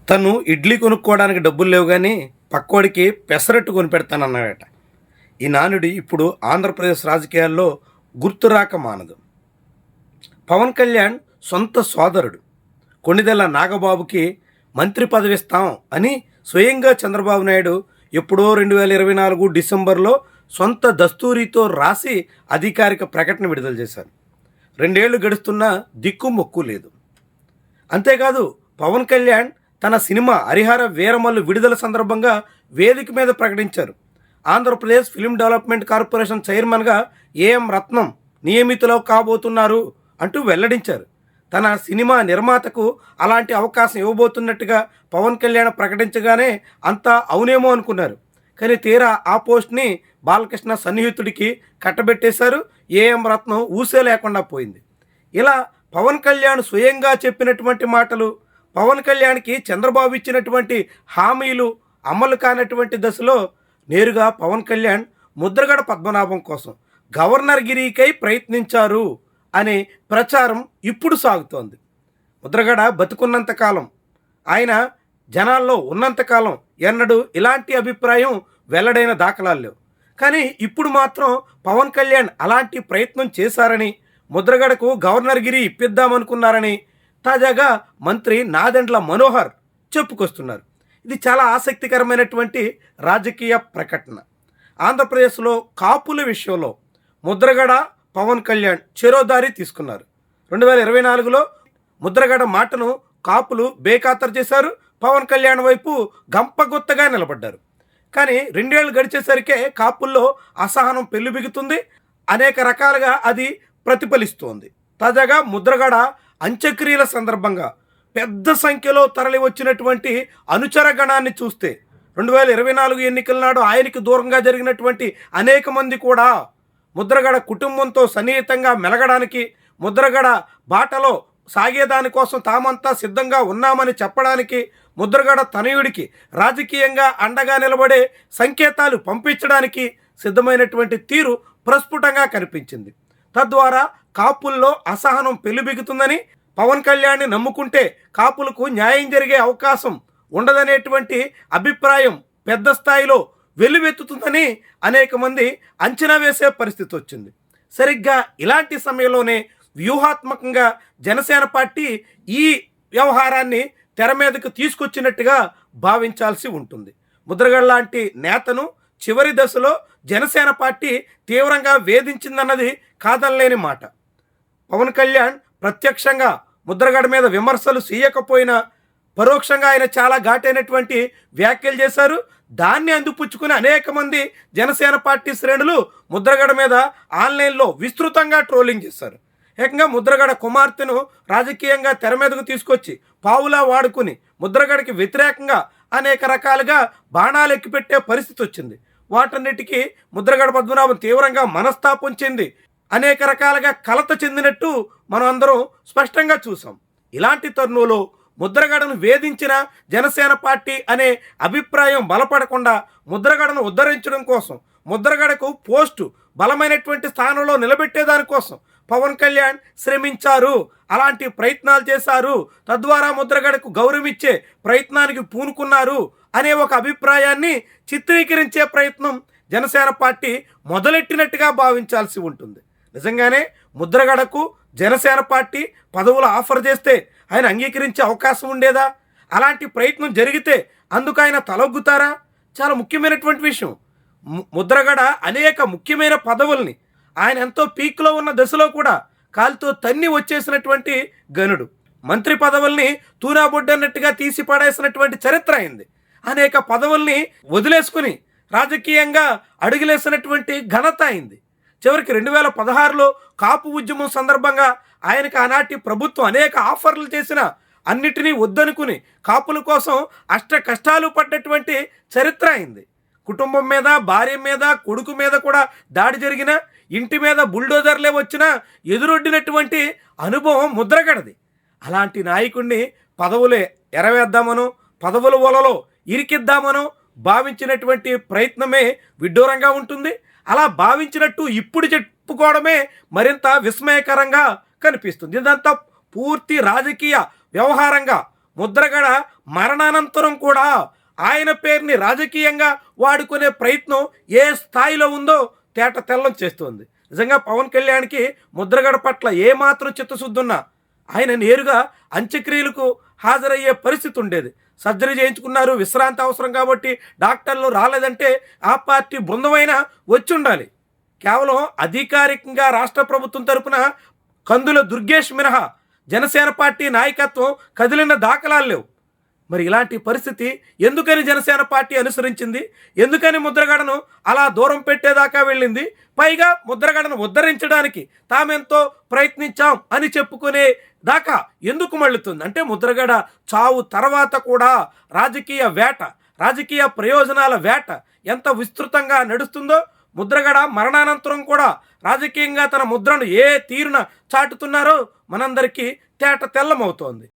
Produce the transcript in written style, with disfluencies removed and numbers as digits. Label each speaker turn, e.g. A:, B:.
A: తను ఇడ్లీ కొనుక్కోవడానికి డబ్బులు లేవు కానీ పక్కోడికి పెసరట్టు కొనిపెడతానన్నాడట. ఈ నానుడి ఇప్పుడు ఆంధ్రప్రదేశ్ రాజకీయాల్లో గుర్తురాక మానదు. పవన్ కళ్యాణ్ సొంత సోదరుడు కొణిదెల నాగబాబుకి మంత్రి పదవి ఇస్తాం అని స్వయంగా చంద్రబాబు నాయుడు ఎప్పుడో 2024 డిసెంబర్లో సొంత దస్తూరితో రాసి అధికారిక ప్రకటన విడుదల చేశారు. 2 ఏళ్లు గడుస్తున్నా దిక్కు మొక్కు లేదు. అంతేకాదు పవన్ కళ్యాణ్ తన సినిమా హరిహర వీరమల్లు విడుదల సందర్భంగా వేదిక మీద ప్రకటించారు. ఆంధ్రప్రదేశ్ ఫిల్మ్ డెవలప్మెంట్ కార్పొరేషన్ చైర్మన్గా ఏఎం రత్నం నియమితులు కాబోతున్నారు అంటూ వెల్లడించారు. తన సినిమా నిర్మాతకు అలాంటి అవకాశం ఇవ్వబోతున్నట్టుగా పవన్ కళ్యాణ్ ప్రకటించగానే అంతా అవునేమో అనుకున్నారు. కానీ తీరా ఆ పోస్ట్ని బాలకృష్ణ సన్నిహితుడికి కట్టబెట్టేశారు. ఏఎం రత్నం ఊసే లేకుండా పోయింది. ఇలా పవన్ కళ్యాణ్ స్వయంగా చెప్పినటువంటి మాటలు, పవన్ కళ్యాణ్కి చంద్రబాబు ఇచ్చినటువంటి హామీలు అమలు కానటువంటి దశలో నేరుగా పవన్ కళ్యాణ్ ముద్రగడ పద్మనాభం కోసం గవర్నర్ గిరికై ప్రయత్నించారు అనే ప్రచారం ఇప్పుడు సాగుతోంది. ముద్రగడ బతుకున్నంతకాలం, ఆయన జనాల్లో ఉన్నంతకాలం ఎన్నడూ ఇలాంటి అభిప్రాయం వెల్లడైన దాఖలాలు లేవు. కానీ ఇప్పుడు మాత్రం పవన్ కళ్యాణ్ అలాంటి ప్రయత్నం చేశారని, ముద్రగడకు గవర్నర్ గిరి ఇప్పిద్దామనుకున్నారని తాజాగా మంత్రి నాదెండ్ల మనోహర్ చెప్పుకొస్తున్నారు. ఇది చాలా ఆసక్తికరమైనటువంటి రాజకీయ ప్రకటన. ఆంధ్రప్రదేశ్లో కాపుల విషయంలో ముద్రగడ పవన్ కళ్యాణ్ చెరోదారి తీసుకున్నారు. 2024లో ముద్రగడ మాటను కాపులు బేఖాతరు చేశారు. పవన్ కళ్యాణ్ వైపు గంపగుత్తగా నిలబడ్డారు. కానీ 2 ఏళ్ళు గడిచేసరికే కాపుల్లో అసహనం పెళ్లిబిగుతుంది. అనేక రకాలుగా అది ప్రతిఫలిస్తోంది. తాజాగా ముద్రగడ అంత్యక్రియల సందర్భంగా పెద్ద సంఖ్యలో తరలి వచ్చినటువంటి అనుచర గణాన్ని చూస్తే 2024 ఎన్నికల నాడు ఆయనకి దూరంగా జరిగినటువంటి అనేక మంది కూడా ముద్రగడ కుటుంబంతో సన్నిహితంగా మెలగడానికి, ముద్రగడ బాటలో సాగేదానికోసం తామంతా సిద్ధంగా ఉన్నామని చెప్పడానికి, ముద్రగడ తనయుడికి రాజకీయంగా అండగా నిలబడే సంకేతాలు పంపించడానికి సిద్ధమైనటువంటి తీరు ప్రస్ఫుటంగా కనిపించింది. తద్వారా కాపుల్లో అసహనం పెళ్లిబిగుతుందని, పవన్ కళ్యాణ్ని నమ్ముకుంటే కాపులకు న్యాయం జరిగే అవకాశం ఉండదనేటువంటి అభిప్రాయం పెద్ద స్థాయిలో వెల్లువెత్తుతుందని అనేక మంది అంచనా వేసే పరిస్థితి వచ్చింది. సరిగ్గా ఇలాంటి సమయంలోనే వ్యూహాత్మకంగా జనసేన పార్టీ ఈ వ్యవహారాన్ని తెర మీదకు తీసుకొచ్చినట్టుగా భావించాల్సి ఉంటుంది. ముద్రగడ లాంటి నేతను చివరి దశలో జనసేన పార్టీ తీవ్రంగా వేధించిందన్నది కాదనలేని మాట. పవన్ కళ్యాణ్ ప్రత్యక్షంగా ముద్రగడ మీద విమర్శలు చేయకపోయినా పరోక్షంగా ఆయన చాలా ఘాటైనటువంటి వ్యాఖ్యలు చేశారు. దాన్ని అందిపుచ్చుకుని అనేక మంది జనసేన పార్టీ శ్రేణులు ముద్రగడ మీద ఆన్లైన్లో విస్తృతంగా ట్రోలింగ్ చేశారు. ఏకంగా ముద్రగడ కుమార్తెను రాజకీయంగా తెర మీదకు తీసుకొచ్చి పావులా వాడుకుని ముద్రగడకి వ్యతిరేకంగా అనేక రకాలుగా బాణాలు ఎక్కిపెట్టే పరిస్థితి వచ్చింది. వాటన్నిటికీ ముద్రగడ పద్మనాభం తీవ్రంగా మనస్తాపం చెంది అనేక రకాలుగా కలత చెందినట్టు మనం అందరం స్పష్టంగా చూసాం. ఇలాంటి తరుణంలో ముద్రగడను వేధించిన జనసేన పార్టీ అనే అభిప్రాయం బలపడకుండా ముద్రగడను ఉద్ధరించడం కోసం, ముద్రగడకు పోస్టు బలమైనటువంటి స్థానంలో నిలబెట్టేదానికోసం పవన్ కళ్యాణ్ శ్రమించారు, అలాంటి ప్రయత్నాలు చేశారు, తద్వారా ముద్రగడకు గౌరవించే ప్రయత్నానికి పూనుకున్నారు అనే ఒక అభిప్రాయాన్ని చిత్రీకరించే ప్రయత్నం జనసేన పార్టీ మొదలెట్టినట్టుగా భావించాల్సి ఉంటుంది. నిజంగానే ముద్రగడకు జనసేన పార్టీ పదవులు ఆఫర్ చేస్తే ఆయన అంగీకరించే అవకాశం ఉండేదా? అలాంటి ప్రయత్నం జరిగితే అందుకు ఆయన తలొగ్గుతారా? చాలా ముఖ్యమైనటువంటి విషయం. ముద్రగడ అనేక ముఖ్యమైన పదవుల్ని ఆయన ఎంతో పీక్లో ఉన్న దశలో కూడా కాలుతో తన్ని వచ్చేసినటువంటి గనుడు. మంత్రి పదవుల్ని తూనాబొడ్డన్నట్టుగా తీసి పడేసినటువంటి చరిత్ర అయింది. అనేక పదవుల్ని వదిలేసుకుని రాజకీయంగా అడుగులేసినటువంటి ఘనత అయింది. చివరికి 2016లో కాపు ఉద్యమం సందర్భంగా ఆయనకు ఆనాటి ప్రభుత్వం అనేక ఆఫర్లు చేసిన అన్నిటినీ వద్దనుకుని కాపుల కోసం అష్ట కష్టాలు పడ్డటువంటి చరిత్ర అయింది. కుటుంబం మీద, భార్య మీద, కొడుకు మీద కూడా దాడి జరిగిన, ఇంటి మీద బుల్డోజర్లే వచ్చినా ఎదురొడ్డినటువంటి అనుభవం ముద్రగడది. అలాంటి నాయకుడిని పదవులే ఎరవేద్దామనో, పదవుల వలలో ఇరికిద్దామనో భావించినటువంటి ప్రయత్నమే విడ్డూరంగా ఉంటుంది. అలా భావించినట్టు ఇప్పుడు చెప్పుకోవడమే మరింత విస్మయకరంగా కనిపిస్తుంది. ఇదంతా పూర్తి రాజకీయ వ్యవహారంగా ముద్రగడ మరణానంతరం కూడా ఆయన పేరుని రాజకీయంగా వాడుకునే ప్రయత్నం ఏ స్థాయిలో ఉందో తేట తెల్లం చేస్తోంది. నిజంగా పవన్ కళ్యాణ్కి ముద్రగడ పట్ల ఏమాత్రం చిత్తశుద్ధి ఉన్నా ఆయన నేరుగా అంత్యక్రియలకు హాజరయ్యే పరిస్థితి ఉండేది. సర్జరీ చేయించుకున్నారు, విశ్రాంతి అవసరం కాబట్టి డాక్టర్లు రాలేదంటే ఆ పార్టీ బృందమైనా వచ్చి ఉండాలి. కేవలం అధికారికంగా రాష్ట్ర ప్రభుత్వం తరపున కందుల దుర్గేష్ మినహా జనసేన పార్టీ నాయకత్వం కదిలిన దాఖలాలు లేవు. మరి ఇలాంటి పరిస్థితి ఎందుకని జనసేన పార్టీ అనుసరించింది? ఎందుకని ముద్రగడను అలా దూరం పెట్టేదాకా వెళ్ళింది? పైగా ముద్రగడను ఉద్ధరించడానికి తామెంతో ప్రయత్నించాం అని చెప్పుకునే దాకా ఎందుకు మళ్ళుతుంది? అంటే ముద్రగడ చావు తర్వాత కూడా రాజకీయ వేట, రాజకీయ ప్రయోజనాల వేట ఎంత విస్తృతంగా నడుస్తుందో, ముద్రగడ మరణానంతరం కూడా రాజకీయంగా తన ముద్రను ఏ తీరున చాటుతున్నారో మనందరికీ తేట తెల్లమవుతోంది.